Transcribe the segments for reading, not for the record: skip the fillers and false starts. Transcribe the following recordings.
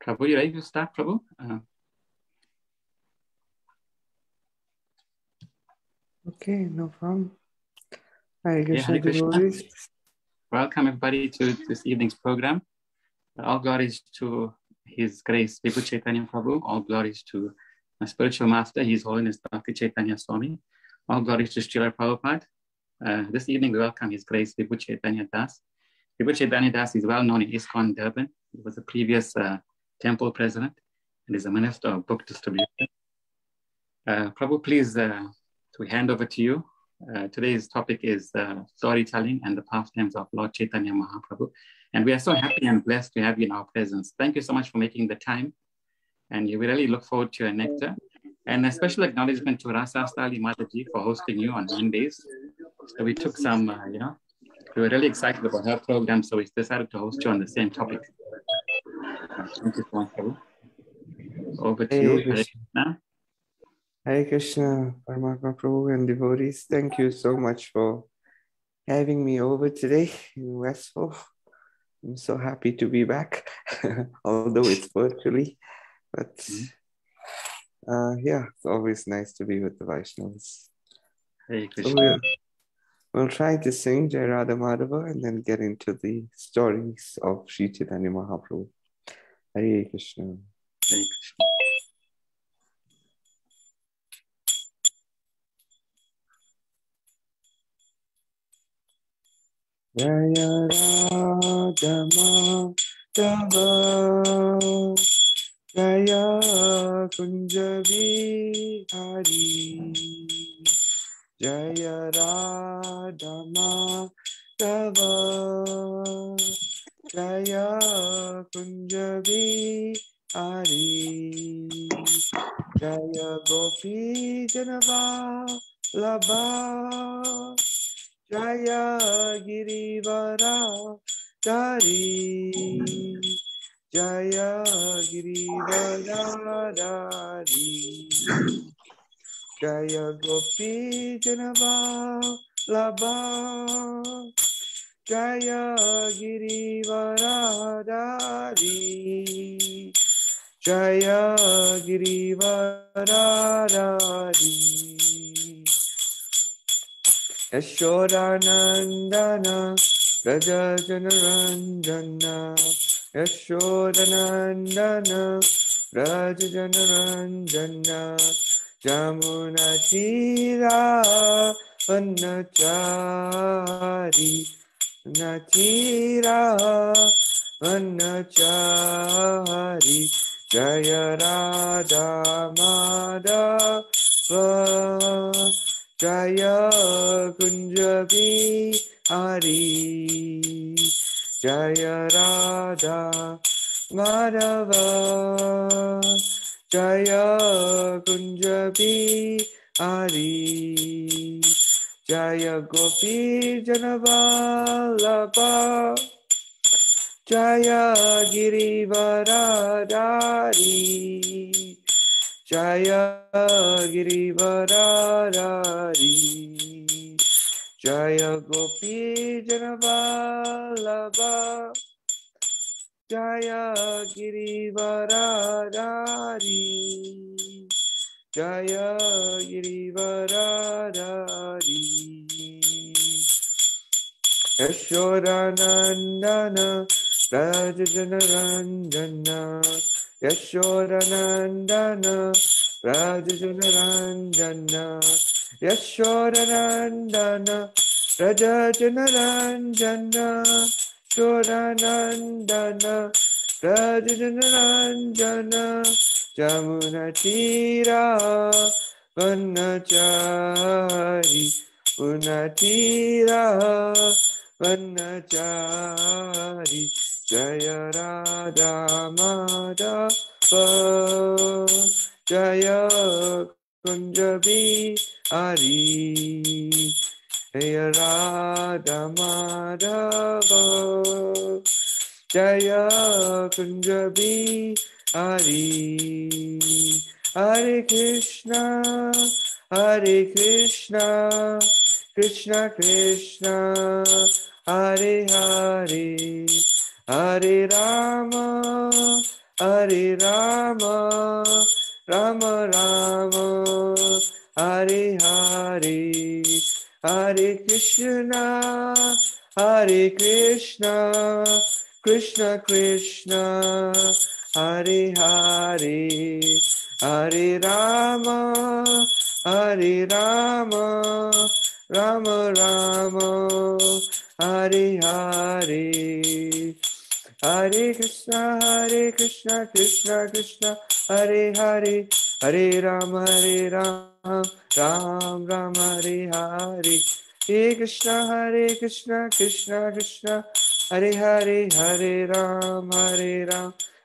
Prabhu, you ready to start, Prabhu? Okay, no problem. Hare Krishna, Hare Krishna. devotees. Welcome everybody to this evening's program. All glories to His Grace, Vibhu Caitanya Prabhu. All glories to my spiritual master, His Holiness Dr. Caitanya Swami. All glories to Srila Prabhupada. This evening we welcome His Grace, Vibhu Caitanya Das. Vibhu Caitanya Das is well known in ISKCON Durban. He was the previous temple president and is a minister of book distribution. Prabhu, please, we hand over to you. Today's topic is storytelling and the pastimes of Lord Caitanya Mahaprabhu. And we are so happy and blessed to have you in our presence. Thank you so much for making the time. And we really look forward to your nectar. And a special acknowledgement to Rasa Stali Mataji for hosting you on Mondays. So we took some, we were really excited about her program, so we decided to host you on the same topic. Thank you so much, Prabhu. Over to you, Hare Krishna. Hare Krishna, Paramatma Prabhu and devotees. Thank you so much for having me over today in Westville. I'm so happy to be back, although it's virtually. But yeah, it's always nice to be with the Vaishnavas. Hare Krishna. So we'll try to sing Jai Radha Madhava and then get into the stories of Sri Chaitanya Mahaprabhu. Hare Krishna. Hare Krishna. Jaya Radha Madhava Jaya Kunja Vihari Jaya Radha Madhava Jaya Kunja Vihari Jaya Gopi Janavallabha Jaya Girivara Dari Jaya Girivara Dari Jaya Gopi Janavallabha Jaya Girivara Dari Jaya Girivara Dari Yashodanandana Rajajanaranjana Yashodanandana Rajajanaranjana Jamunatira Vannachari Natira Vannachari Jaya Radha Madhava Jaya Kunja Vihari Jaya Radha Madhava Jaya Kunja Vihari Jaya Gopi Janavallabha Jaya Girivara Dari Jaya Girivara Dari Jaya Gopi Janavallabha Jaya Girivara Dari Jaya Girivara Dari Yashodanandana Rajajanaranjana Yashodanandana Rajajanaranjana Yashodanandana Rajajanaranjana Yashodanandana Rajajanaranjana Jamunatira Vannachari Unatira Vannachari Jaya Radha Madhava Jaya Kunja Vihari Jaya Radha Madhava Jaya Kunja Vihari Hare Krishna Krishna Krishna Hare Hare Hare Rama Hare Rama, Rama Rama, Hare Hare, Hare Krishna, Hare Krishna, Krishna Krishna, Hare Hare, Hare Rama, Hare Rama, Rama Rama, Hare Hare. Hare Krishna, Krishna Krishna, Hare Hare, Hare Ram, Ram Ram, Hare Hare. Hare Krishna, Krishna Krishna, Hare Hare, Hare Ram,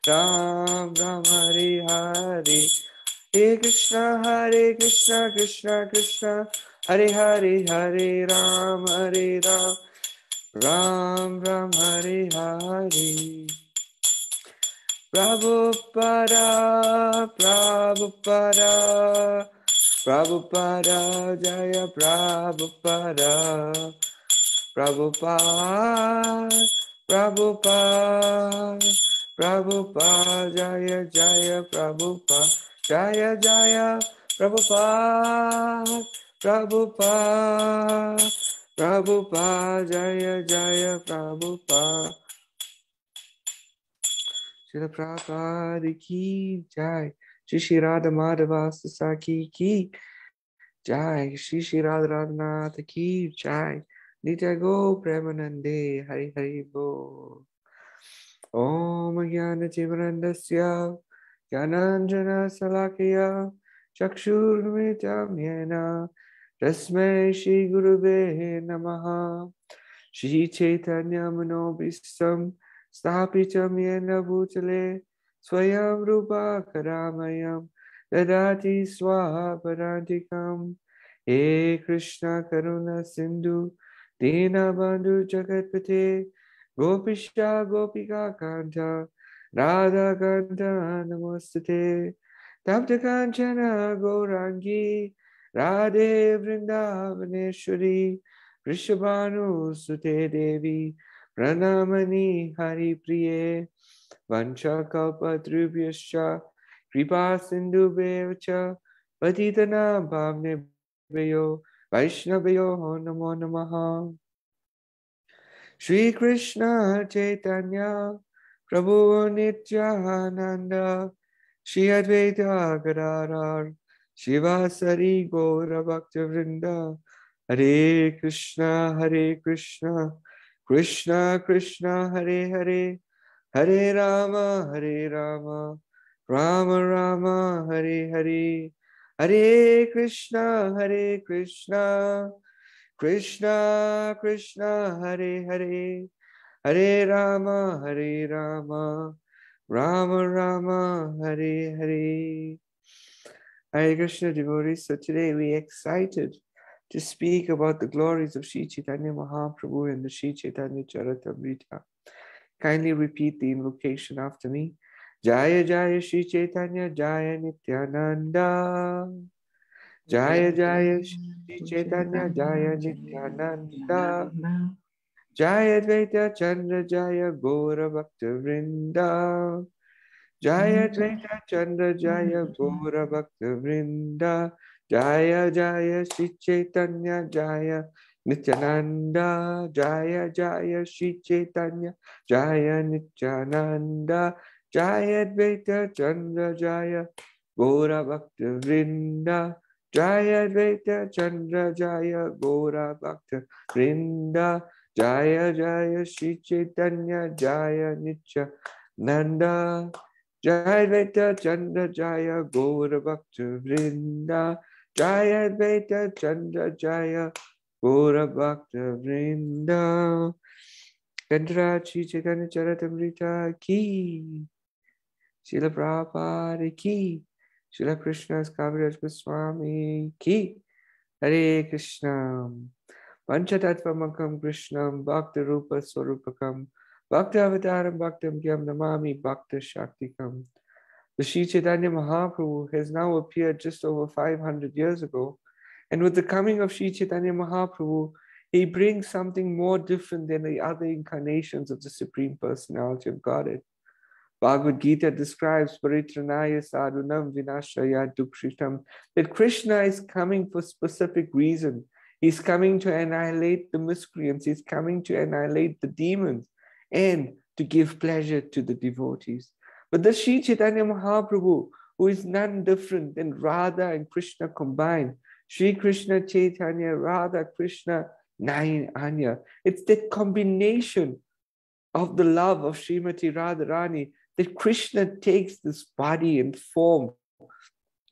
Ram Ram, Hare Hare. Hare Krishna, Krishna Krishna, Hare Hare, Hare Ram, Ram Ram, Hare Hare. Prabhupada, Prabhupada, Prabhupada, Jaya Prabhupada, Prabhupada, Prabhupada, Prabhupada, Jaya Jaya Prabhupada, Jaya Jaya Prabhupada, Prabhupada, Prabhupada, Jaya Jaya Prabhupada. Srila Prabhupada ki jai, Shri Radha Madhava Sasaki ki jai, Shri Radha Radhanath ki jai, Nitya Go Premanande, Hari Hari Bo. Om Jnana Timarandasya, Jnananjana Salakya, Chakshurmitam Yena, Tasmai Shri Gurave Namaha, Shri Chaitanya Manobhistam, Sthapitam Yena Bhutale, Swayam Rupa Karamayam, Dadati Swaha Parantikam, He Krishna Karuna Sindhu, Dina Bandhu Jagatpate, Gopisha Gopika Kanta, Radha Kanta Namastate, Tapta Kanchana Gaurangi, Radhe Vrindavaneshwari, Vrishabhanu Sute Devi, Pranamani Hari Priye, Vancha Kalpatrubhyascha, Kripa Sindhu Bevacha, Patitana Bhavne Beyo, Vaishnaveyo Namo Namaha. Shri Krishna Chaitanya, Prabhu Nityananda, Shri Advaita Gadadhar, Shivasari Gaura Bhakta Vrinda, Hare Krishna, Krishna Krishna, Hare Hare, Hare Rama, Rama Rama, Hare Hare, Hare Krishna, Krishna Krishna, Hare Hare, Hare Rama, Rama Rama, Hare Hare. Hare Krishna devotees, so today we are excited to speak about the glories of Sri Chaitanya Mahaprabhu and the Sri Chaitanya Charitamrita. Kindly repeat the invocation after me. Jaya Jaya Sri Chaitanya Jaya Nityananda. Jaya Jaya Sri Chaitanya Jaya Nityananda. Jaya Dvaita Chandra Jaya Gaura Bhakta Vrinda. Jaya Dvaita Chandra Jaya Gaura Bhakta Vrinda. Jaya Jaya Sri Chaitanya Jaya Nityananda. Jaya Jaya Sri Chaitanya Jaya Nityananda. Jaya Dvaita Chandra Jaya Gaura Bhakta Vrinda. Jaya Dvaita Chandra Jaya Gaura Bhakta Vrinda. Jaya Jaya Sri Chaitanya Jaya Nityananda. Jaya Dvaita Chandra Jaya Gaura Bhakta Vrinda. Jaya Dvaita Chandra Jaya Gaura Bhakta Vrinda. Gandhara Sri Chaitanya Charitamrita ki. Srila Prabhupada ki. Srila Krishna's Kaviraj Goswami ki. Hare Krishna. Panchatattvamakam Krishnam Bhakta Rupa Swarupakam Bhakta Avataram Bhaktam Gyam Namami Bhakta Shaktikam. The Sri Chaitanya Mahaprabhu has now appeared just over 500 years ago, and with the coming of Sri Chaitanya Mahaprabhu, he brings something more different than the other incarnations of the Supreme Personality of Godhead. Bhagavad Gita describes Paritranaya Sadhunam Vinashaya Dukshritam, that Krishna is coming for specific reason. He's coming to annihilate the miscreants. He's coming to annihilate the demons and to give pleasure to the devotees. But the Sri Chaitanya Mahaprabhu, who is none different than Radha and Krishna combined, Sri Krishna Chaitanya, Radha Krishna, Anya. It's that combination of the love of Srimati Radharani that Krishna takes this body and form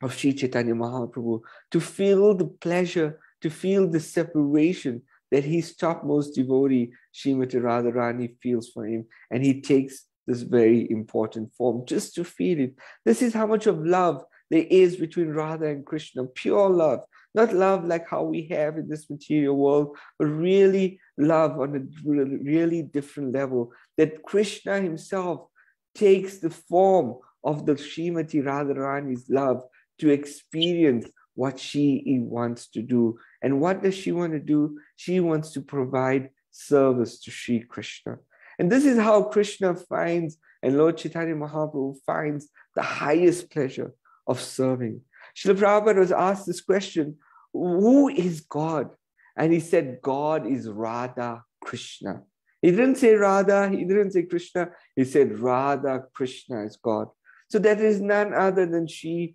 of Sri Chaitanya Mahaprabhu to feel the pleasure, to feel the separation that his topmost devotee, Srimati Radharani, feels for him. And he takes this very important form just to feel it. This is how much of love there is between Radha and Krishna, pure love. Not love like how we have in this material world, but really love on a really different level. That Krishna himself takes the form of the Srimati Radharani's love to experience what she wants to do. And what does she want to do? She wants to provide service to Sri Krishna. And this is how Krishna finds, and Lord Chaitanya Mahaprabhu finds the highest pleasure of serving. Srila Prabhupada was asked this question, who is God? And he said, God is Radha Krishna. He didn't say Radha, he didn't say Krishna, he said Radha Krishna is God. So that is none other than Sri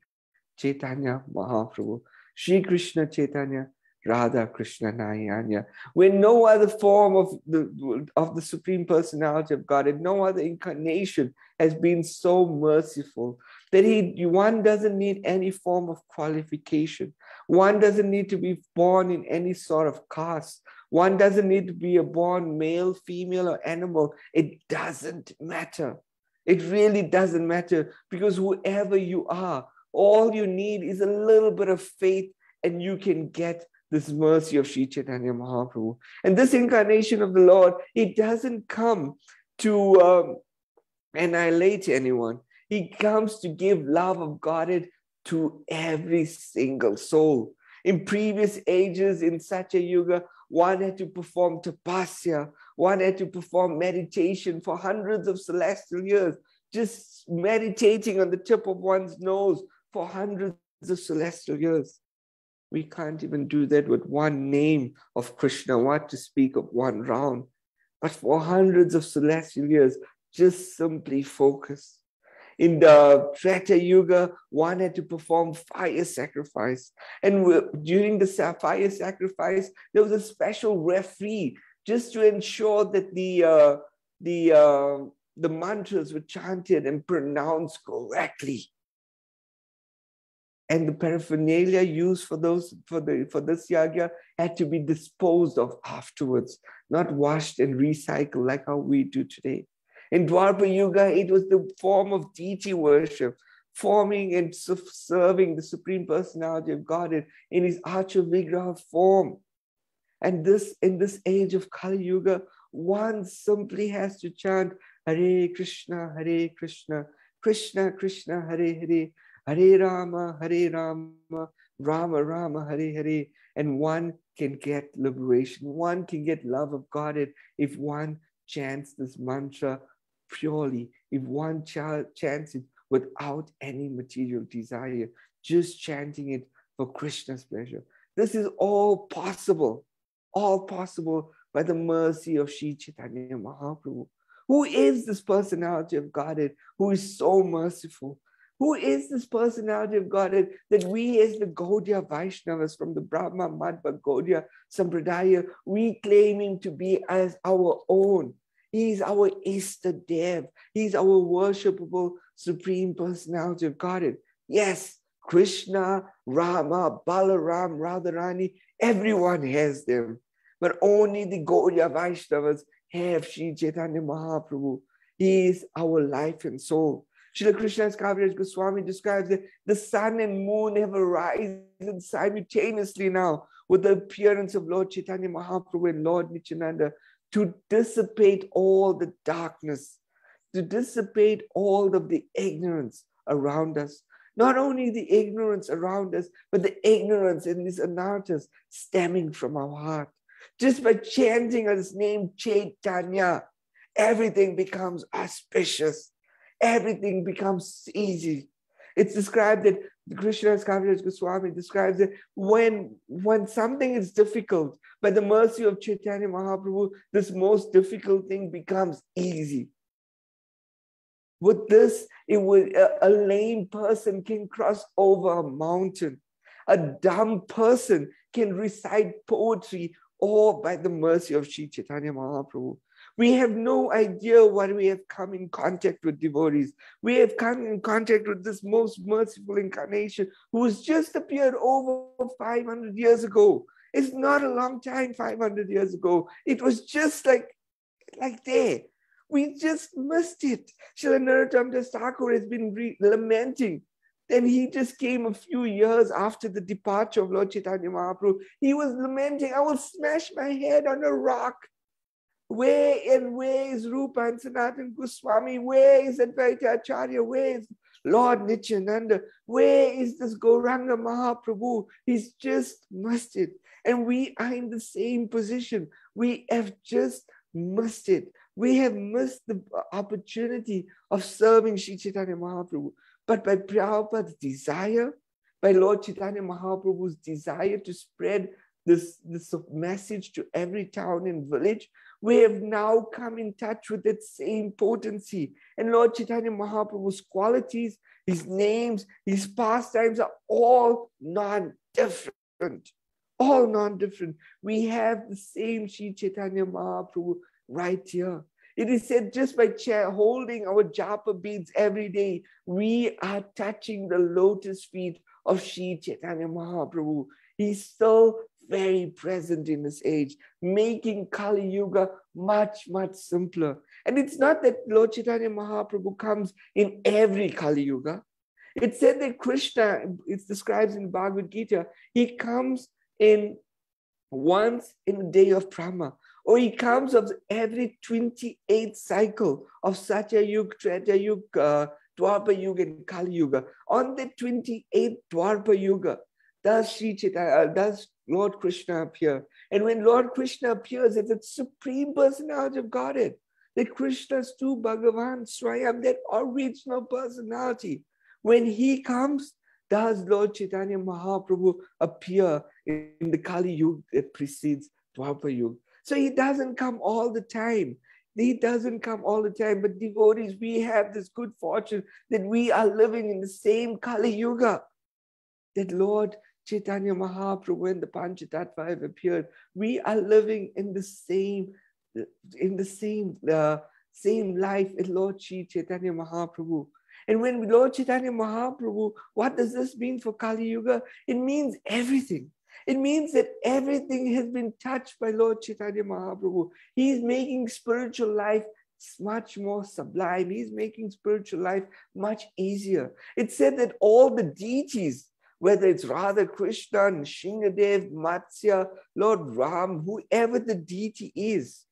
Chaitanya Mahaprabhu. Sri Krishna Chaitanya, Radha Krishna Nayanya. When no other form of the Supreme Personality of God and no other incarnation has been so merciful that one doesn't need any form of qualification. One doesn't need to be born in any sort of caste. One doesn't need to be a born male, female, or animal. It doesn't matter. It really doesn't matter, because whoever you are, all you need is a little bit of faith and you can get this mercy of Sri Chaitanya Mahaprabhu. And this incarnation of the Lord, it doesn't come to annihilate anyone. He comes to give love of Godhead to every single soul. In previous ages, in Satya Yuga, one had to perform tapasya, one had to perform meditation for hundreds of celestial years, just meditating on the tip of one's nose for hundreds of celestial years. We can't even do that with one name of Krishna, what to speak of one round. But for hundreds of celestial years, just simply focus. In the Treta Yuga, one had to perform fire sacrifice. And during the fire sacrifice, there was a special referee just to ensure that the mantras were chanted and pronounced correctly. And the paraphernalia used for this yagya had to be disposed of afterwards, not washed and recycled like how we do today. In Dwapara Yuga, it was the form of deity worship, forming and serving the Supreme Personality of Godhead in his Archa Vigraha form. And in this age of Kali Yuga, one simply has to chant Hare Krishna, Krishna Krishna, Hare Hare, Hare Rama, Rama Rama, Hare Hare. And one can get liberation. One can get love of Godhead if one chants this mantra purely, if one chants it without any material desire, just chanting it for Krishna's pleasure. This is all possible by the mercy of Sri Chaitanya Mahaprabhu. Who is this personality of Godhead who is so merciful? Who is this personality of Godhead that we as the Gaudiya Vaishnavas from the Brahma Madhva Gaudiya Sampradaya, we claiming to be as our own? He is our Ishta Dev. He is our worshipable Supreme Personality of Godhead. Yes, Krishna, Rama, Balaram, Radharani, everyone has them. But only the Gaudiya Vaishnavas have Sri Chaitanya Mahaprabhu. He is our life and soul. Srila Krishnadas Kaviraj Goswami describes that the sun and moon have arisen simultaneously now with the appearance of Lord Chaitanya Mahaprabhu and Lord Nityananda to dissipate all the darkness, to dissipate all of the ignorance around us. Not only the ignorance around us, but the ignorance in these anarthas stemming from our heart. Just by chanting his name, Chaitanya, everything becomes auspicious. everything becomes easy. It's described that Krishna's Kaviraj Goswami describes that when something is difficult, by the mercy of Chaitanya Mahaprabhu, this most difficult thing becomes easy. With this, a lame person can cross over a mountain. A dumb person can recite poetry, all by the mercy of Sri Chaitanya Mahaprabhu. We have no idea what we have come in contact with devotees. We have come in contact with this most merciful incarnation who has just appeared over 500 years ago. It's not a long time, 500 years ago. It was just like there. We just missed it. Srila Narottam Das Thakur has been lamenting. Then he just came a few years after the departure of Lord Chaitanya Mahaprabhu. He was lamenting, I will smash my head on a rock. Where is Rupa and Sanatana Goswami? Where is Advaita Acharya? Where is Lord Nityananda? Where is this Gauranga Mahaprabhu? He's just missed it. And we are in the same position. We have just missed it. We have missed the opportunity of serving Sri Chaitanya Mahaprabhu. But by Prabhupada's desire, by Lord Chaitanya Mahaprabhu's desire to spread this message to every town and village, we have now come in touch with that same potency. And Lord Chaitanya Mahaprabhu's qualities, his names, his pastimes are all non-different. All non-different. We have the same Sri Chaitanya Mahaprabhu right here. It is said just by holding our japa beads every day, we are touching the lotus feet of Sri Chaitanya Mahaprabhu. He's still very present in this age, making Kali Yuga much, much simpler. And it's not that Lord Chaitanya Mahaprabhu comes in every Kali Yuga. It's said that Krishna, it describes in Bhagavad Gita, he comes in once in the day of Brahma, or he comes of every 28th cycle of Satya Yuga, Treta Yuga, Dwapar Yuga, and Kali Yuga. On the 28th Dwapar Yuga, does Lord Krishna appear. And when Lord Krishna appears as the Supreme Personality of Godhead, that Krishna's tu Bhagavan Swayam, that original personality, when he comes, does Lord Chaitanya Mahaprabhu appear in the Kali Yuga that precedes Dwapar Yuga. So he doesn't come all the time. He doesn't come all the time. But devotees, we have this good fortune that we are living in the same Kali Yuga. That Lord Chaitanya Mahaprabhu and the Panchatattva have appeared. We are living in the same life as Lord Sri Chaitanya Mahaprabhu. And when Lord Chaitanya Mahaprabhu, what does this mean for Kali Yuga? It means everything. It means that everything has been touched by Lord Chaitanya Mahaprabhu. He's making spiritual life much more sublime. He's making spiritual life much easier. It's said that all the deities, whether it's Radha Krishna, Shingadev, Matsya, Lord Ram, whoever the deity is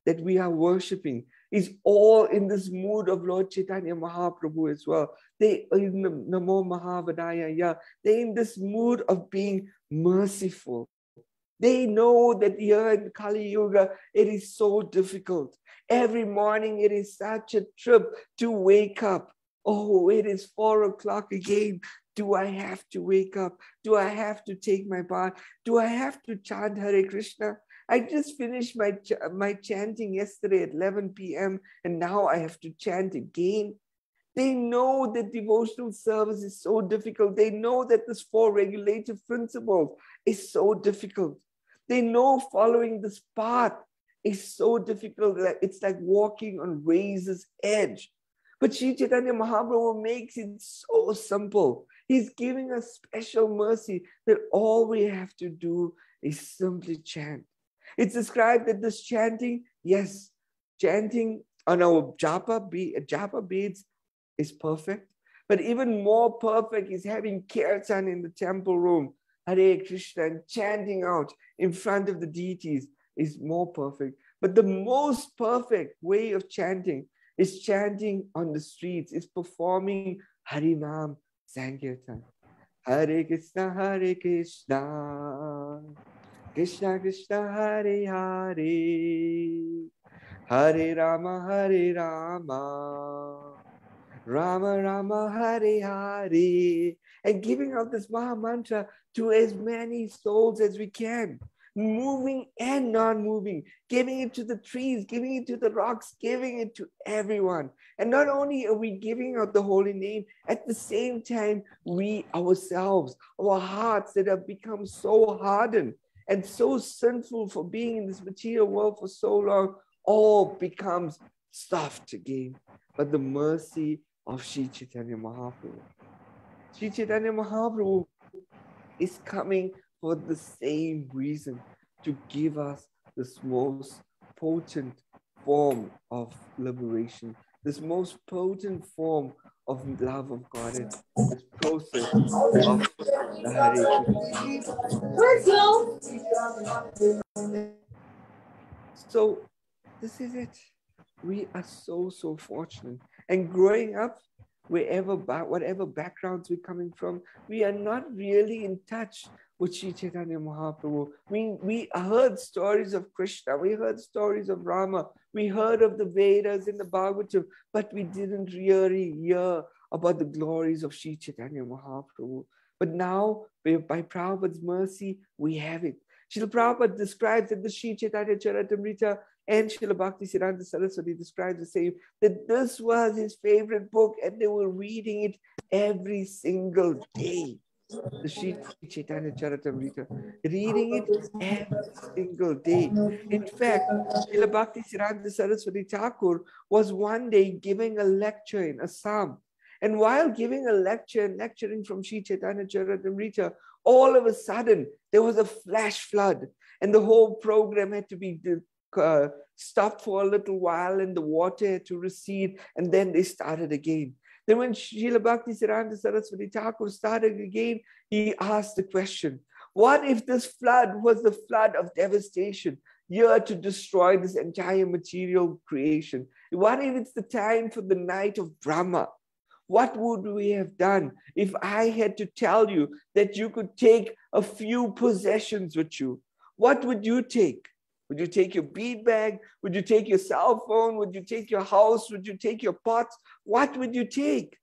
that we are worshipping, is all in this mood of Lord Chaitanya Mahaprabhu as well. They in the Namo Mahavadaya, they're in this mood of being merciful. They know that here in Kali Yuga, it is so difficult. Every morning, it is such a trip to wake up. Oh, it is 4 o'clock again. Do I have to wake up? Do I have to take my bath? Do I have to chant Hare Krishna? I just finished my chanting yesterday at 11 p.m. and now I have to chant again. They know that devotional service is so difficult. They know that this 4 regulative principles is so difficult. They know following this path is so difficult that it's like walking on razor's edge. But Sri Chaitanya Mahaprabhu makes it so simple. He's giving us special mercy that all we have to do is simply chant. It's described that this chanting, yes, chanting on our japa beads is perfect. But even more perfect is having kirtan in the temple room, Hare Krishna, and chanting out in front of the deities is more perfect. But the most perfect way of chanting is chanting on the streets, is performing Harinam Sankirtan. Hare Krishna, Krishna Krishna, Hare Hare, Hare Rama, Rama Rama Hare Hare, and giving out this Maha Mantra to as many souls as we can, moving and non-moving, giving it to the trees, giving it to the rocks, giving it to everyone. And not only are we giving out the holy name, at the same time, we ourselves, our hearts that have become so hardened and so sinful for being in this material world for so long, all becomes soft again. But the mercy of Sri Caitanya Mahaprabhu. Sri Caitanya Mahaprabhu is coming for the same reason, to give us this most potent form of liberation, this most potent form of love of God, and this process of the Hare Krishna. So this is it. We are so fortunate. And growing up, whatever backgrounds we're coming from, we are not really in touch with Sri Caitanya Mahaprabhu. We heard stories of Krishna, we heard stories of Rama, we heard of the Vedas and the Bhagavatam, but we didn't really hear about the glories of Sri Caitanya Mahaprabhu. But now, by Prabhupada's mercy, we have it. Srila Prabhupada describes in the Sri Chaitanya Charitamrita, and Srila Bhakti Siddhanta Saraswati describes the same, that this was his favorite book and they were reading it every single day. The Sri Chaitanya Charitamrita, reading it every single day. In fact, Srila Bhakti Siddhanta Saraswati Thakur was one day giving a lecture in Assam. And while giving a lecture and lecturing from Sri Chaitanya Charitamrita, all of a sudden there was a flash flood and the whole program had to be stopped for a little while and the water had to recede, and then they started again. Then when Srila Bhakti Siddhanta Saraswati Thakur started again, he asked the question, what if this flood was the flood of devastation, here to destroy this entire material creation? What if it's the time for the night of Brahma? What would we have done if I had to tell you that you could take a few possessions with you? What would you take? Would you take your bead bag? Would you take your cell phone? Would you take your house? Would you take your pots? What would you take?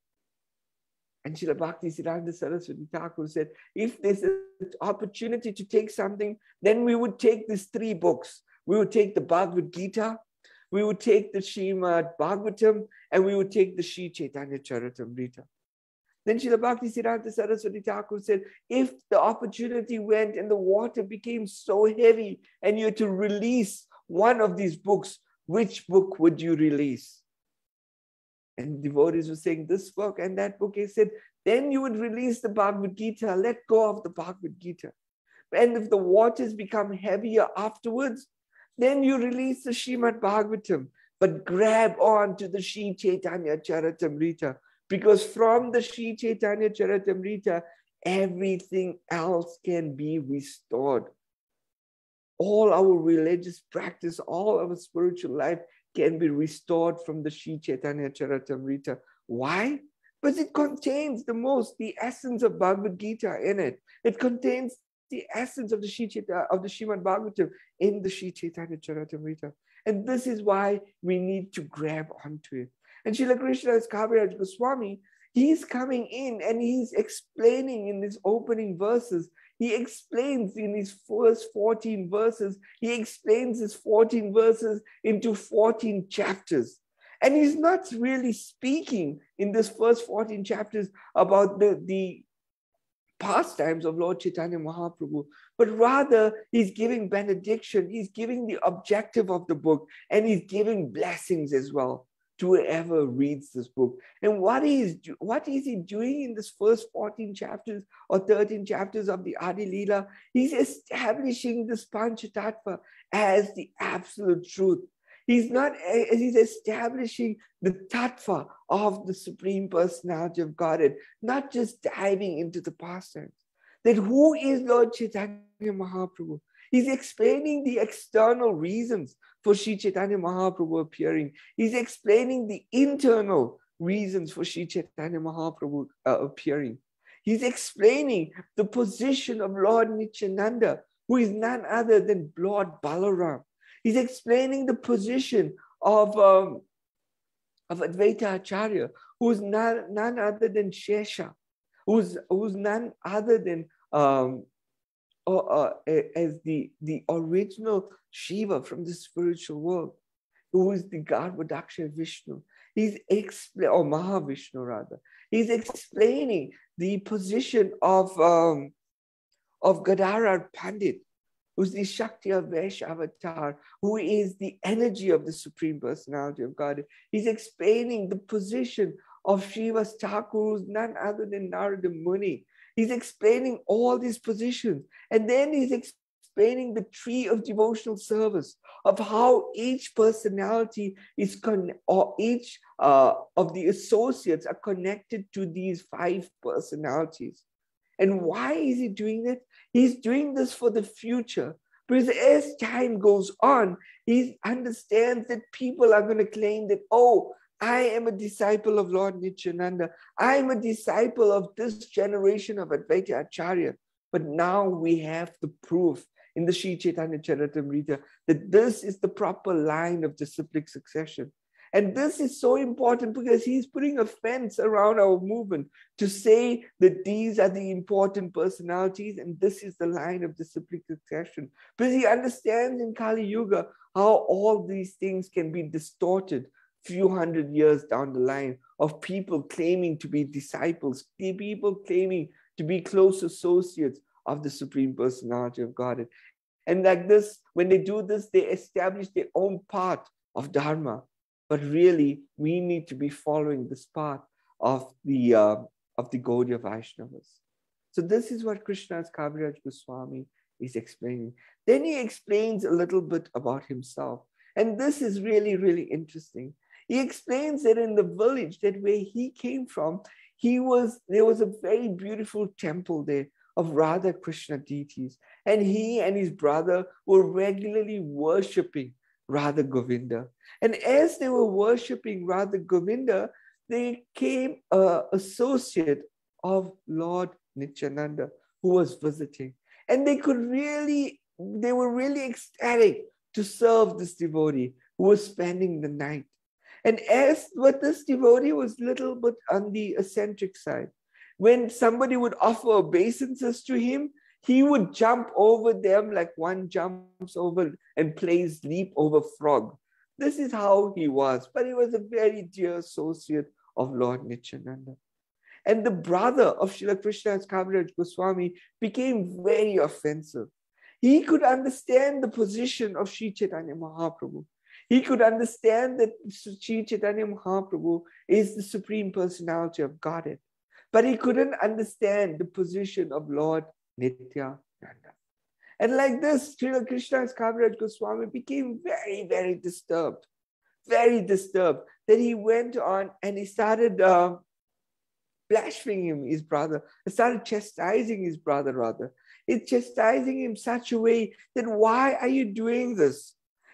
And Srila Bhakti Siddhanta Saraswati Thakur said, if there's an opportunity to take something, then we would take these 3 books. We would take the Bhagavad Gita, we would take the Srimad Bhagavatam, and we would take the Sri Chaitanya Charitamrita. Then Srila Bhakti Siddhanta Saraswati Thakur said, if the opportunity went and the water became so heavy and you had to release one of these books, which book would you release? And devotees were saying this book and that book. He said, then you would release the Bhagavad Gita, let go of the Bhagavad Gita. And if the waters become heavier afterwards, then you release the Srimad Bhagavatam, but grab on to the Sri Chaitanya Charitamrita. Because from the Sri Chaitanya Charitamrita, everything else can be restored. All our religious practice, all our spiritual life can be restored from the Sri Chaitanya Charitamrita. Why? Because it contains the essence of Bhagavad Gita in it. It contains the essence of the Srimad Bhagavatam in the Sri Chaitanya Charitamrita. And this is why we need to grab onto it. And Srila Krishnadas Kaviraj Goswami, he's coming in and he's explaining in his opening verses. He explains in his first 14 verses, he explains his 14 verses into 14 chapters. And he's not really speaking in this first 14 chapters about the pastimes of Lord Chaitanya Mahaprabhu, but rather he's giving benediction, he's giving the objective of the book, and he's giving blessings as well to whoever reads this book. And what is he doing in this first 14 chapters or 13 chapters of the Adi Leela? He's establishing this Panchatattva as the absolute truth. He's establishing the tattva of the Supreme Personality of Godhead, not just diving into the pastimes. That who is Lord Chaitanya Mahaprabhu? He's explaining the external reasons for Sri Chaitanya Mahaprabhu appearing. He's explaining the internal reasons for Sri Chaitanya Mahaprabhu appearing. He's explaining the position of Lord Nityananda, who is none other than Lord Balaram. He's explaining the position of Advaita Acharya, who's none other than Shesha, who's none other than as the original Shiva from the spiritual world, who is the Garbhodaksha Vishnu. He's or Mahavishnu rather. He's explaining the position of Gadadhar Pandit, who's the Shakti Avesh avatar, who is the energy of the Supreme Personality of God. He's explaining the position of Shiva's Thakur, who's none other than Narada Muni. He's explaining all these positions. And then he's explaining the tree of devotional service, of how each personality is, or each of the associates are connected to these 5 personalities. And why is he doing that? He's doing this for the future. Because as time goes on, he understands that people are going to claim that, oh, I am a disciple of Lord Nityananda. I am a disciple of this generation of Advaita Acharya. But now we have the proof in the Sri Chaitanya Charitamrita that this is the proper line of disciplic succession. And this is so important because he's putting a fence around our movement to say that these are the important personalities and this is the line of disciplic succession. Because he understands in Kali Yuga how all these things can be distorted few hundred years down the line of people claiming to be disciples, people claiming to be close associates of the Supreme Personality of Godhead. And like this, when they do this, they establish their own path of Dharma. But really, we need to be following this path of the Gaudiya Vaishnavas. So this is what Krishnadas Kaviraj Goswami is explaining. Then he explains a little bit about himself. And this is really, really interesting. He explains that in the village that where he came from, there was a very beautiful temple there of Radha Krishna deities. And he and his brother were regularly worshipping Radha Govinda. And as they were worshipping Radha Govinda, they became an associate of Lord Nityananda, who was visiting. And they were really ecstatic to serve this devotee who was spending the night. And but this devotee was a little bit on the eccentric side. When somebody would offer obeisances to him, he would jump over them like one jumps over and plays leap over frog. This is how he was. But he was a very dear associate of Lord Nityananda. And the brother of Srila Krishnadas Kaviraj Goswami became very offensive. He could understand the position of Sri Chaitanya Mahaprabhu. He could understand that Sri Chaitanya Mahaprabhu is the Supreme Personality of Godhead. But he couldn't understand the position of Lord Nityananda. And like this, Srila Krishnadas Kaviraj Goswami became very, very disturbed, that he went on and he started blaspheming his brother. He started chastising his brother rather. He's chastising him such a way that, why are you doing this?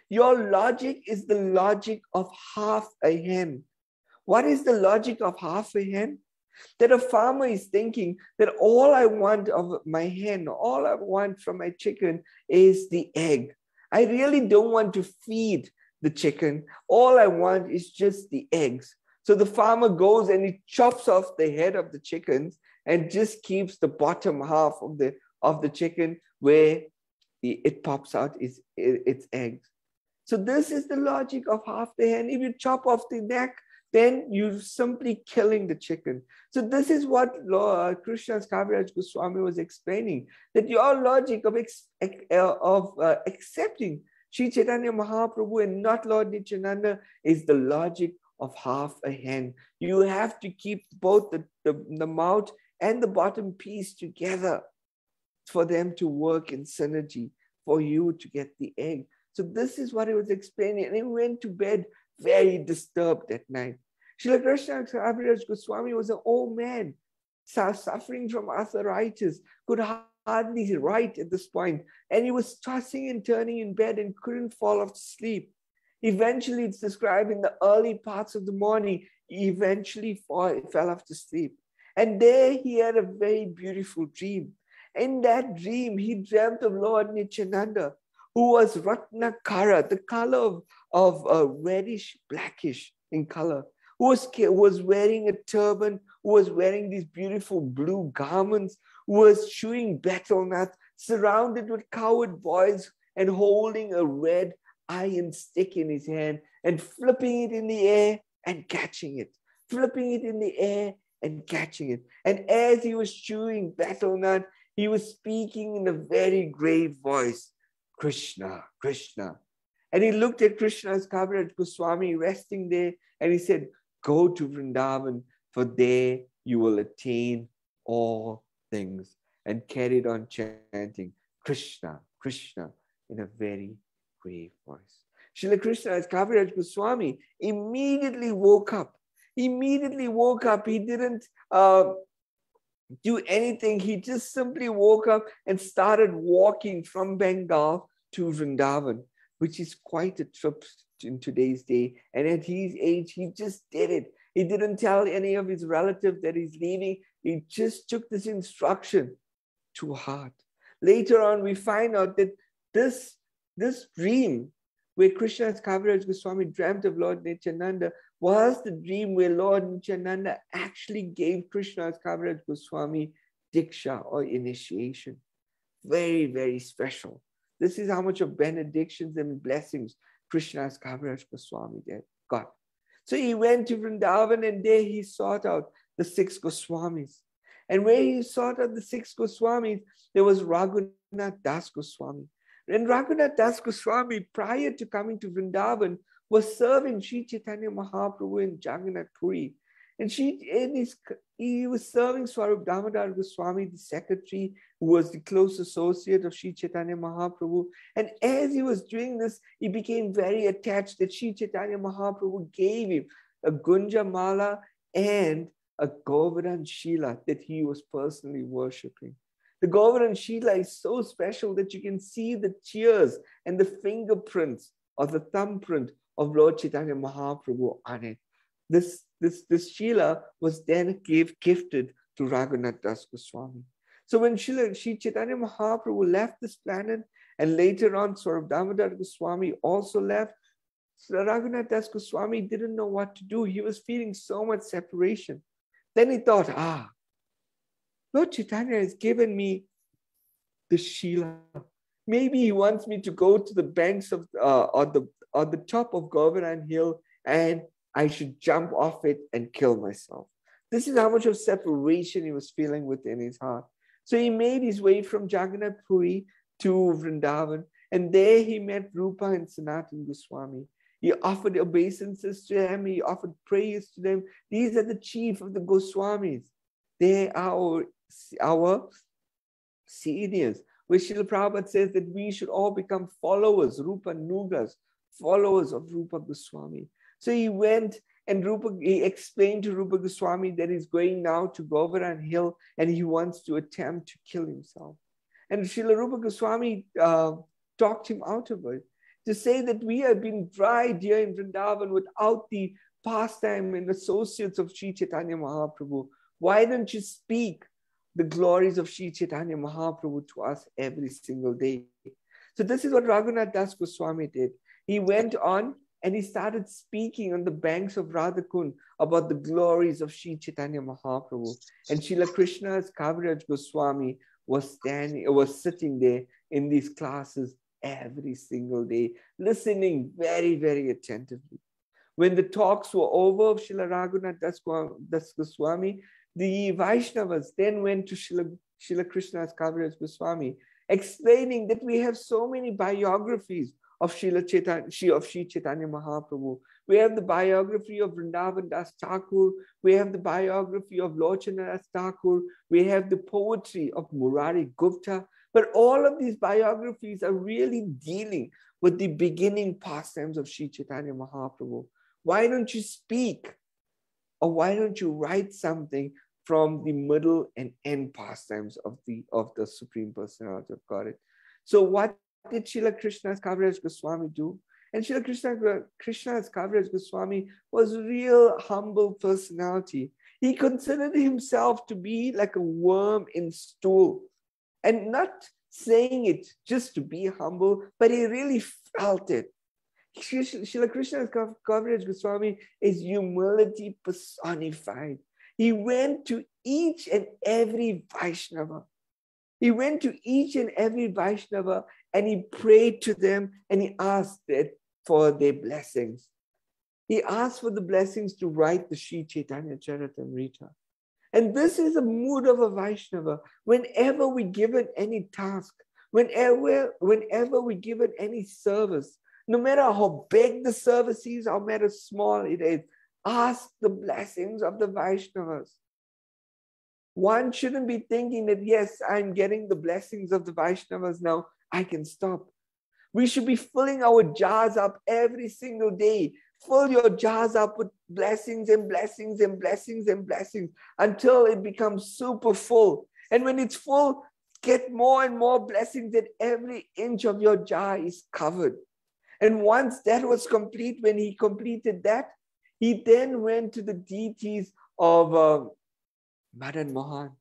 Your logic is the logic of half a hen. What is the logic of half a hen? That a farmer is thinking that all I want of my hen, all I want from my chicken is the egg. I really don't want to feed the chicken. All I want is just the eggs. So the farmer goes and he chops off the head of the chickens and just keeps the bottom half of the chicken where it pops out its eggs. So this is the logic of half the hen. If you chop off the neck, then you're simply killing the chicken. So this is what Krishnadas Kaviraj Goswami was explaining, that your logic of accepting Sri Chaitanya Mahaprabhu and not Lord Nityananda is the logic of half a hen. You have to keep both the mouth and the bottom piece together for them to work in synergy, for you to get the egg. So this is what he was explaining. And he went to bed very disturbed that night. Srila Krishnadas Kaviraj Goswami was an old man, suffering from arthritis, could hardly write at this point. And he was tossing and turning in bed and couldn't fall off to sleep. Eventually, it's described in the early parts of the morning, he eventually fell off to sleep. And there he had a very beautiful dream. In that dream, he dreamt of Lord Nityananda, who was Ratnakara, the color of reddish, blackish in color, who was wearing a turban, who was wearing these beautiful blue garments, who was chewing betel nuts, surrounded with cowherd boys and holding a red iron stick in his hand and flipping it in the air and catching it, flipping it in the air and catching it. And as he was chewing betel nut, he was speaking in a very grave voice, Krishna, Krishna. And he looked at Krishna's Kaviraj Goswami resting there, and he said, go to Vrindavan, for there you will attain all things. And carried on chanting, Krishna, Krishna, in a very grave voice. Srila Krishna's Kaviraj Goswami immediately woke up. He didn't do anything. He just simply woke up and started walking from Bengal to Vrindavan, which is quite a trip in today's day. And at his age, he just did it. He didn't tell any of his relatives that he's leaving. He just took this instruction to heart. Later on, we find out that this dream where Krishna's Kaviraj Goswami dreamt of Lord Nityananda was the dream where Lord Nityananda actually gave Krishna's Kaviraj Goswami Diksha or initiation. Very, very special. This is how much of benedictions and blessings Krishna's Kaviraj Goswami got. So he went to Vrindavan, and there he sought out the 6 Goswamis. And where he sought out the 6 Goswamis, there was Raghunath Das Goswami. And Raghunath Das Goswami, prior to coming to Vrindavan, was serving Sri Chaitanya Mahaprabhu in Jagannath Puri. And he was serving Swarup Damodar Goswami, the secretary, who was the close associate of Sri Chaitanya Mahaprabhu. And as he was doing this, he became very attached that Sri Chaitanya Mahaprabhu gave him a Gunja Mala and a Govardhan Shila that he was personally worshipping. The Govardhan Shila is so special that you can see the tears and the fingerprints or the thumbprint of Lord Chaitanya Mahaprabhu on it. This Shila was then gifted to Raghunath Das Goswami. So when Sri Chaitanya Mahaprabhu left this planet, and later on Swarup Damodar Goswami also left, so Raghunath Das Goswami didn't know what to do. He was feeling so much separation. Then he thought, Lord Chaitanya has given me the Shila. Maybe he wants me to go to the banks of, or the top of Govardhan Hill, and I should jump off it and kill myself. This is how much of separation he was feeling within his heart. So he made his way from Jagannath Puri to Vrindavan, and there he met Rupa and Sanatana Goswami. He offered obeisances to them. He offered prayers to them. These are the chief of the Goswamis. They are our seniors. Where Srila Prabhupada says that we should all become followers, Rupa Nugas, followers of Rupa Goswami. So he went and he explained to Rupa Goswami that he's going now to Govardhan Hill and he wants to attempt to kill himself. And Srila Rupa Goswami talked him out of it, to say that we have been dried here in Vrindavan without the pastime and associates of Sri Chaitanya Mahaprabhu. Why don't you speak the glories of Sri Chaitanya Mahaprabhu to us every single day? So this is what Raghunath Das Goswami did. He went on and he started speaking on the banks of Radhakund about the glories of Sri Chaitanya Mahaprabhu. And Srila Krishna's Kaviraj Goswami was sitting there in these classes every single day, listening very, very attentively. When the talks were over of Srila Raghunath Das Goswami, the Vaishnavas then went to Srila Krishna's Kaviraj Goswami, explaining that we have so many biographies of Sri Chaitanya Mahaprabhu. We have the biography of Vrindavan Das Thakur. We have the biography of Lochana Das Thakur. We have the poetry of Murari Gupta. But all of these biographies are really dealing with the beginning pastimes of Sri Chaitanya Mahaprabhu. Why don't you speak? Or why don't you write something from the middle and end pastimes of the Supreme Personality of Godhead? So what did Srila Krishna's Kaviraj Goswami do? And Srila Krishna's Kaviraj Goswami was a real humble personality. He considered himself to be like a worm in stool, and not saying it just to be humble, but he really felt it. Srila Krishna's Kaviraj Goswami is humility personified. He went to each and every Vaishnava. He went to each and every Vaishnava and he prayed to them and he asked for their blessings. He asked for the blessings to write the Sri Chaitanya Charitamrita. And this is the mood of a Vaishnava. Whenever we given any task, whenever we given any service, no matter how big the service is, how matter small it is, ask the blessings of the Vaishnavas. One shouldn't be thinking that, yes, I'm getting the blessings of the Vaishnavas now, I can stop. We should be filling our jars up every single day. Fill your jars up with blessings and blessings and blessings and blessings until it becomes super full. And when it's full, get more and more blessings that every inch of your jar is covered. And once that was complete, when he completed that, he then went to the deities of Madan Mohan.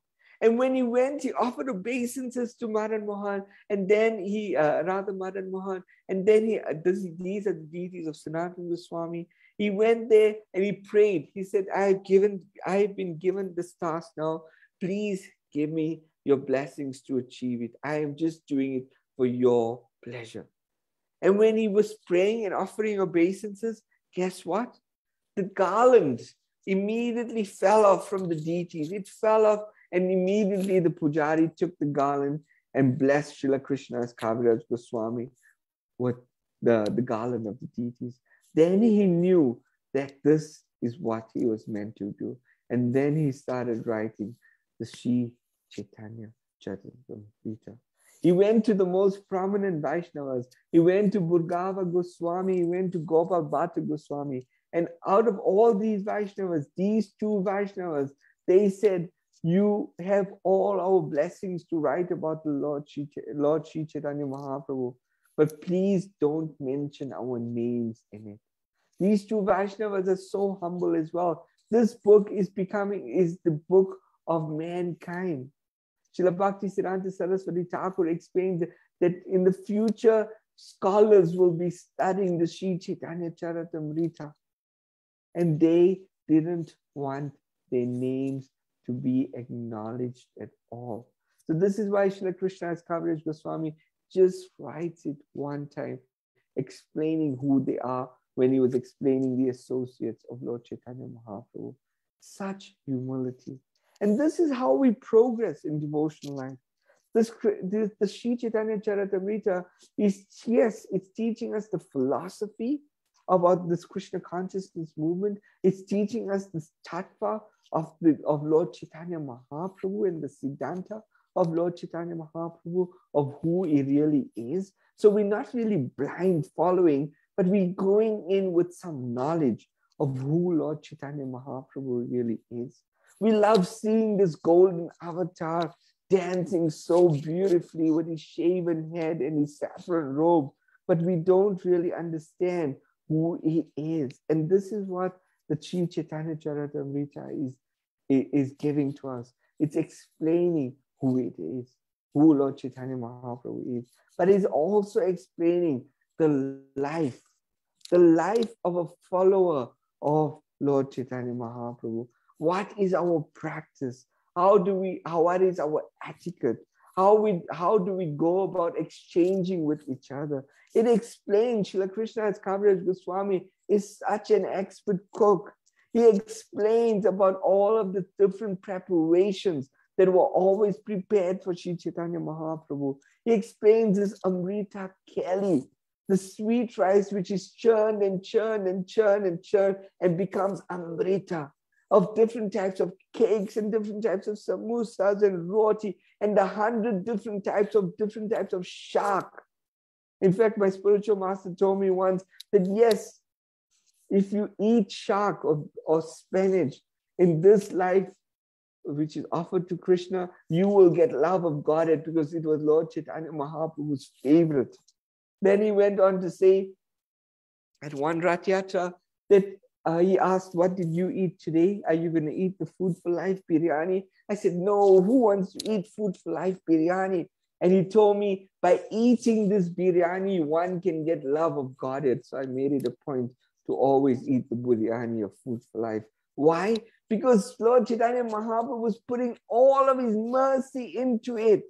And when he went, he offered obeisances to Madan Mohan, and then Madan Mohan, and then these are the deities of Sanatana Goswami. He went there and he prayed. He said, I've been given this task now. Please give me your blessings to achieve it. I am just doing it for your pleasure. And when he was praying and offering obeisances, guess what? The garland immediately fell off from the deities. It fell off, and immediately the pujari took the garland and blessed Srila Krishna's Kaviraj Goswami with the garland of the deities. Then he knew that this is what he was meant to do. And then he started writing the Sri Chaitanya Charitamrita. He went to the most prominent Vaishnavas. He went to Burgava Goswami. He went to Gopal Bhatta Goswami. And out of all these Vaishnavas, these two Vaishnavas, they said, you have all our blessings to write about the Lord Sri Chaitanya Mahaprabhu, but please don't mention our names in it. These two Vaishnavas are so humble as well. This book is the book of mankind. Srila Bhakti Siddhanta Saraswati Thakur explains that in the future, scholars will be studying the Sri Chaitanya Charitamrita. And they didn't want their names to be acknowledged at all. So this is why Srila Krishna's Kaviraj Goswami just writes it one time, explaining who they are when he was explaining the associates of Lord Chaitanya Mahaprabhu. Such humility. And this is how we progress in devotional life. The Sri Chaitanya Charitamrita is, yes, it's teaching us the philosophy about this Krishna consciousness movement. It's teaching us this tattva of Lord Chaitanya Mahaprabhu and the Siddhanta of Lord Chaitanya Mahaprabhu, of who he really is. So we're not really blind following, but we're going in with some knowledge of who Lord Chaitanya Mahaprabhu really is. We love seeing this golden avatar dancing so beautifully with his shaven head and his saffron robe, but we don't really understand who he is. And this is what the Sri Chaitanya Charitamrita is giving to us. It's explaining who it is, who Lord Chaitanya Mahaprabhu is. But it's also explaining the life of a follower of Lord Chaitanya Mahaprabhu. What is our practice? What is our etiquette? How do we go about exchanging with each other? It explains, Srila Krishna's Kaviraj Goswami is such an expert cook. He explains about all of the different preparations that were always prepared for Sri Chaitanya Mahaprabhu. He explains this Amrita Keli, the sweet rice which is churned and churned and churned and churned and becomes Amrita, of different types of cakes and different types of samosas and roti and 100 different types of shak. In fact, my spiritual master told me once that yes, if you eat shak or spinach in this life, which is offered to Krishna, you will get love of Godhead because it was Lord Chaitanya Mahaprabhu's favorite. Then he went on to say at one Rath Yatra that he asked, what did you eat today? Are you going to eat the Food for Life biryani? I said, no, who wants to eat Food for Life biryani? And he told me, by eating this biryani, one can get love of Godhead. So I made it a point to always eat the biryani of Food for Life. Why? Because Lord Chaitanya Mahaprabhu was putting all of his mercy into it.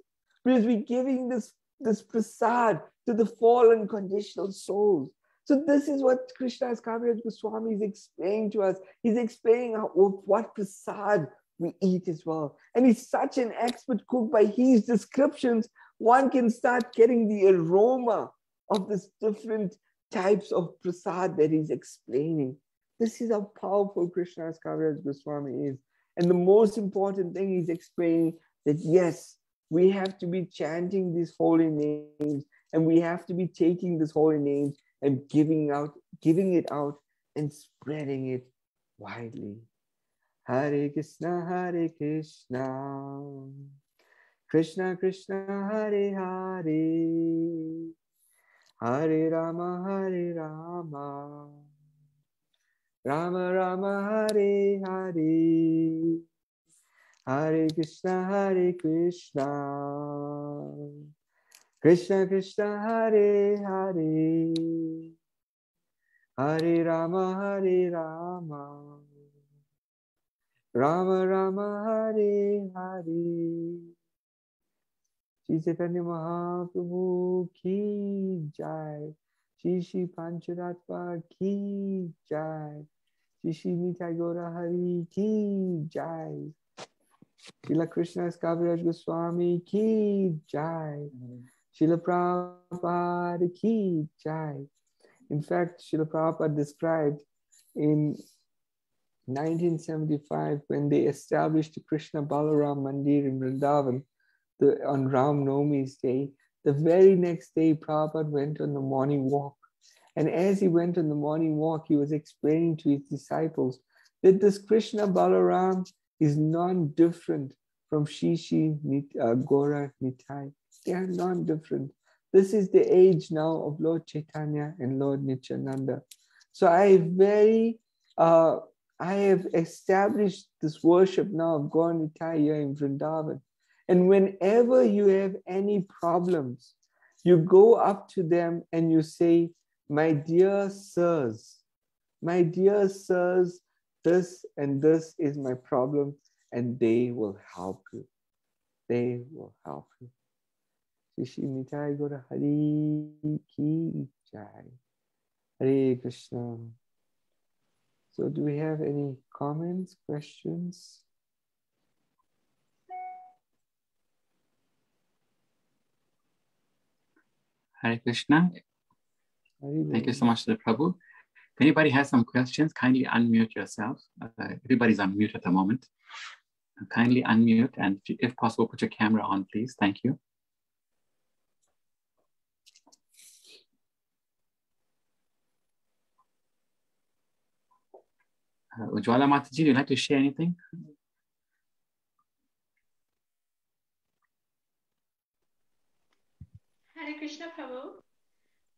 Because we're giving this prasad to the fallen conditional souls. So this is what Krishna's Kaviraj Goswami is explaining to us. He's explaining what prasad we eat as well. And he's such an expert cook. By his descriptions, one can start getting the aroma of this different types of prasad that he's explaining. This is how powerful Krishna's Kaviraj Goswami is. And the most important thing he's explaining that yes, we have to be chanting these holy names, and we have to be taking these holy names and giving it out and spreading it widely. Hare Krishna, Krishna Krishna, Hare Hare, Hare Rama, Rama Rama, Hare Hare, Hare Krishna, Krishna Krishna, Hare Hare, Hare Rama, Rama Rama, Hare Hare. Shri Caitanya Mahaprabhu ki jai. Shri Shri Pancharatma ki jai. Shri Shri Nitai Gaura Hari ki jai. Srila Krishna's Kaviraj Goswami ki jai. Srila Prabhupada ki jai. In fact, Srila Prabhupada described in 1975 when they established the Krishna Balaram Mandir in Vrindavan on Ram Nomi's day. The very next day, Prabhupada went on the morning walk. And as he went on the morning walk, he was explaining to his disciples that this Krishna Balaram is non-different from Shishi, Gora, Nitai. They are non-different. This is the age now of Lord Chaitanya and Lord Nityananda. So I have established this worship now of Gaura Nitai here in Vrindavan. And whenever you have any problems, you go up to them and you say, my dear sirs, this and this is my problem, and they will help you. They will help you. Shri Nitai Gaura Hari ki jai. Hare Krishna. So do we have any comments, questions? Hare Krishna. Thank you so much, Sri Prabhu. If anybody has some questions, kindly unmute yourself. Everybody's on mute at the moment. Kindly unmute, and if possible, put your camera on, please. Thank you. Ujwala Mataji, would you like to share anything? Hare Krishna Prabhu.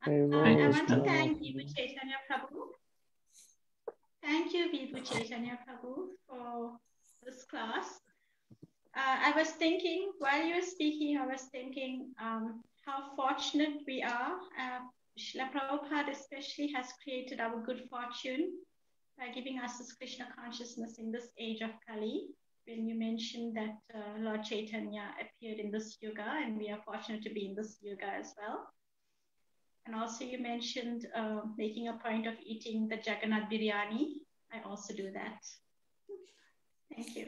Hare I want to thank Vibhu Chaitanya Prabhu. Thank you, Vibhu Chaitanya Prabhu, for this class. I was thinking, while you were speaking, I was thinking how fortunate we are. Srila Prabhupada especially has created our good fortune by giving us this Krishna consciousness in this age of Kali. When you mentioned that Lord Chaitanya appeared in this yuga, and we are fortunate to be in this yuga as well. And also you mentioned making a point of eating the Jagannath biryani. I also do that. Thank you.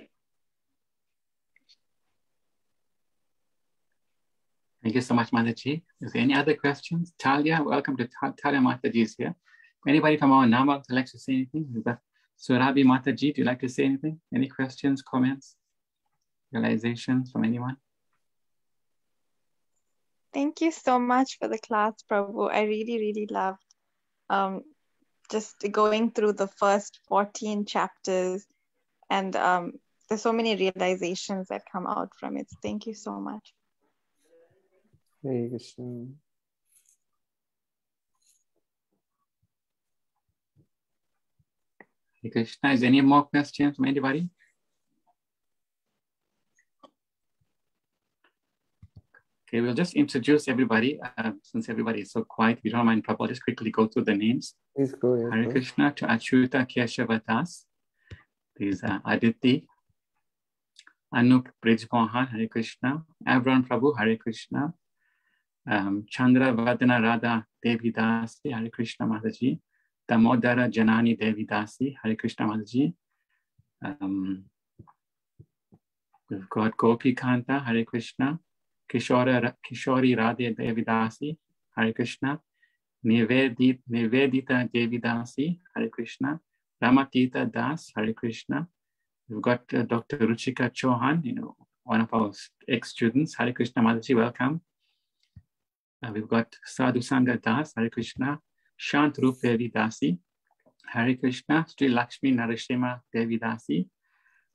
Thank you so much, Mataji. Is there any other questions? Talia, welcome to Talia Mataji is here. Anybody from our Nama would like to say anything? Surabhi Mataji, do you like to say anything? Any questions, comments, realizations from anyone? Thank you so much for the class, Prabhu. I really, really loved just going through the first 14 chapters, and there's so many realizations that come out from it. Thank you so much. Hare Krishna. Hare Krishna. Is there any more questions from anybody? Okay, we'll just introduce everybody. Since everybody is so quiet, we don't mind, Prabhu. I'll just quickly go through the names. Please go ahead. Hare Krishna to Achyuta Keshava Das. There's Aditi, Anup Brijmohan, Hare Krishna. Avran Prabhu, Hare Krishna. Chandra Vadana Radha Devi Dasi, Hare Krishna Mataji. Damodara Janani Devi Dasi, Hare Krishna Mataji. We've got Gopi Kanta, Hare Krishna. Kishori Radha Devi Dasi, Hare Krishna. Nivedita Devi Dasi, Hare Krishna. Ramakita Das, Hare Krishna. We've got Dr. Ruchika Chauhan, one of our ex-students. Hare Krishna Mataji, welcome. We've got Sadhu Sangha Das, Hare Krishna. Shant Rup Devi Dasi, Hare Krishna. Sri Lakshmi Narashima Devi Dasi.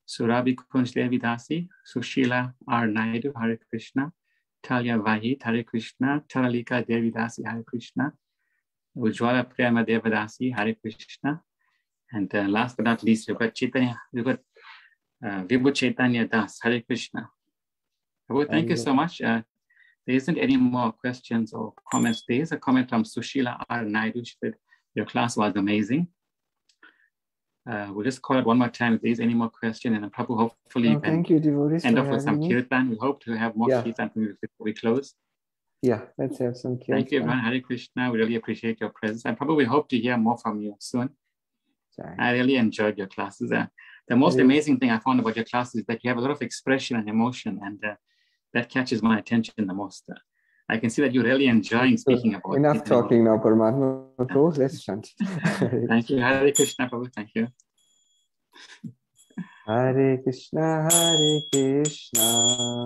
Surabhi Kunj Devi Dasi. Sushila R. Naidu, Hare Krishna. Talia Vahid, Hare Krishna. Taralika Devi Dasi, Hare Krishna. Ujwala Prema Devadasi, Hare Krishna. And last but not least, we've got Chaitanya, Vibhu Chaitanya Das, Hare Krishna. Prabhu, thank you so much. There isn't any more questions or comments. There is a comment from Sushila R. Naidu. She said, your class was amazing. We'll just call it one more time if there is any more question. And Prabhu, hopefully, thank you, devotees, end off with some kirtan. We hope to have more kirtan before we close. Yeah, let's have some kirtan. Thank you, everyone. Hare Krishna. We really appreciate your presence. And Prabhu, we hope to hear more from you soon. Sorry. I really enjoyed your classes. The most amazing thing I found about your classes is that you have a lot of expression and emotion, and that catches my attention the most. I can see that you're really enjoying speaking about it. Enough talking now, Paramatma. Prabhu, let's chant. Thank you. Hare Krishna, Prabhu. Thank you. Hare Krishna, Hare Krishna.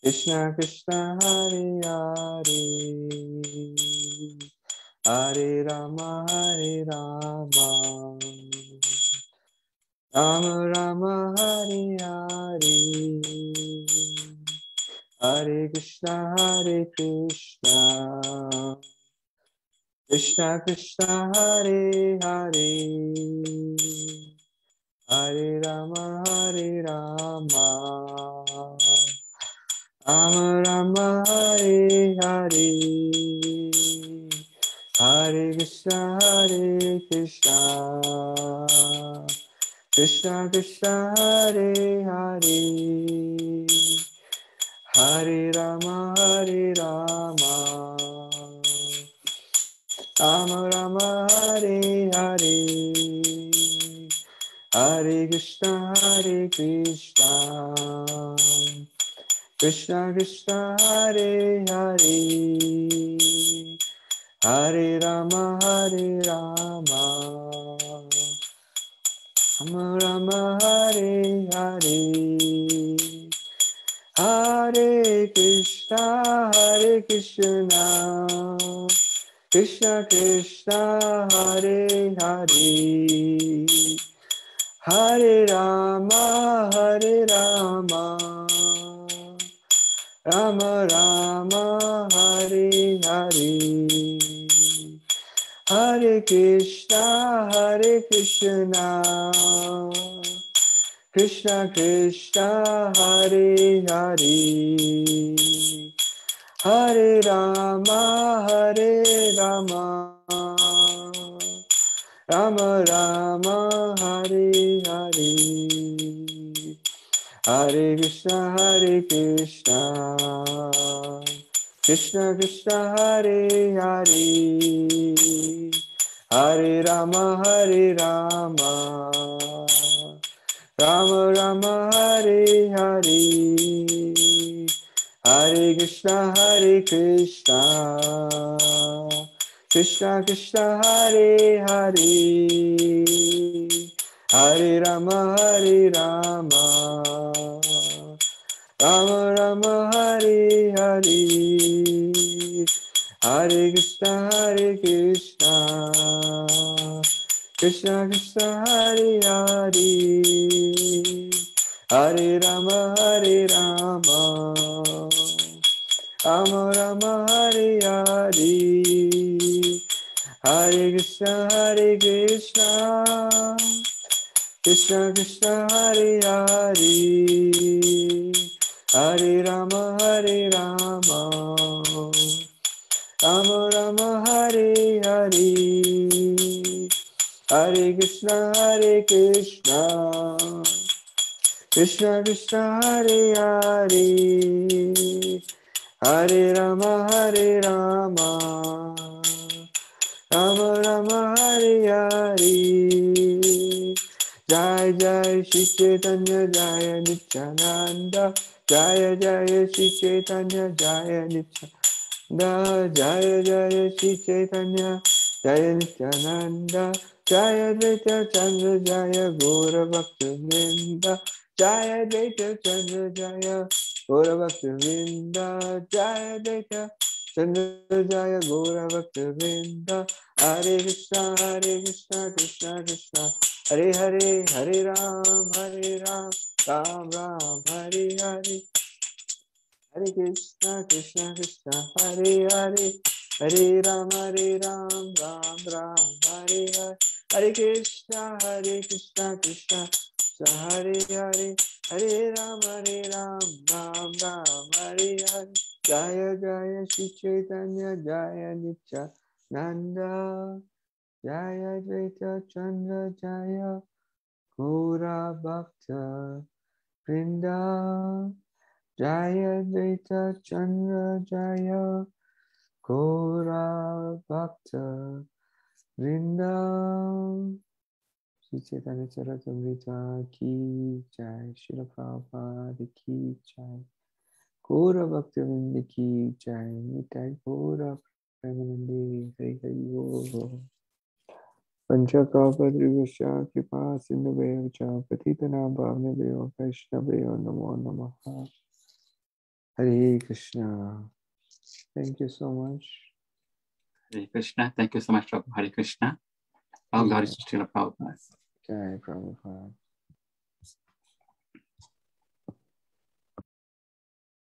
Krishna Krishna, Hare Hare. Hare Rama, Hare Rama. Rama Rama, Hare Hare. Hare Krishna, Hare Krishna. Krishna Krishna, Hare Hare. Hare Rama, Hare Rama. Rama Rama, Hare Hare. Hare Krishna, Hare Krishna. Krishna Krishna, Hare Hare. Hare Rama, Hare Rama. Rama Rama, Hare Hare. Hare Krishna, Hare Krishna. Krishna Krishna, Hare Hare. Hare Rama, Hare Rama. Rama Rama, Hare Hare. Hare Krishna, Hare Krishna. Krishna Krishna, Hare Hare. Hare Rama, Hare Rama. Rama Rama, Hare Hare. Hare Krishna, Hare Krishna. Krishna Krishna, Hare Hare. Hare Rama, Hare Rama. Rama Rama, Hare Hare. Hare Krishna, Hare Krishna. Krishna Krishna, Hare Hare. Hare Rama, Hare Rama. Rama Rama, Hare Hare. Hare Krishna, Hare Krishna. Krishna Krishna, Hare Hare. Hare Rama, Hare Rama. Rama Rama, Hare Hare. Hare Krishna, Hare Krishna. Krishna Krishna, Hare Hare. Hare Rama, Hare Rama. Rama Rama, Hare Hare. Hare Krishna, Hare Krishna. Krishna Krishna, Hare Hare. Hare Rama, Krishna, Hare Krishna, Krishna Krishna, Hare Hare, Hare Rama, Hare Rama, Rama Rama, Hare Hare. Jai Jai Shri Chaitanya, Jaya Nityananda, Jaya Jaya Shri Chaitanya, Jaya Nityananda, Jaya Jaya Shri Chaitanya, Jaya Nityananda, Jaya Advaita Chandra, Jaya Gaura Bhakta Vrinda, Jaya Advaita Chandra, Jaya Gaura Bhakta Vrinda, Jaya Advaita Chandra, Jaya Gaura Bhakta Vrinda. Hare Krishna, Krishna Krishna, Hare Hare, Hare Ram, Ram Ram, Hare Hare. Hare Krishna, Krishna Krishna, Hare Hare, Hare Ram, Ram Ram, Hare Hare. Hare Krishna, Krishna Krishna, Hare Hare, Hare Ram, Ram Ram, Hare Hare. Jaya Jaya Shri Chaitanya, Jaya Nityananda, Jaya Advaita Chandra, Jaya Gaura Bhakta Vrinda, Jaya Advaita Chandra, Jaya Gaura Bhakta Vrinda. Shri Chaitanya Charitamrita ki jai, Srila Prabhupada ki jai, Gaura Bhakta Vrinda ki jai, Nitai Gaura Premanande, Hari Hari Bol. Panchakapadrivasya kripa sindhubhyo cha patitanam bhavnebhyo vaishnavyo namo namaha. Hare Krishna. Thank you so much. Hare Krishna. Thank you so much, Prabhu. Hare Krishna. All glories to Srila Prabhupada. Jai Prabhupada.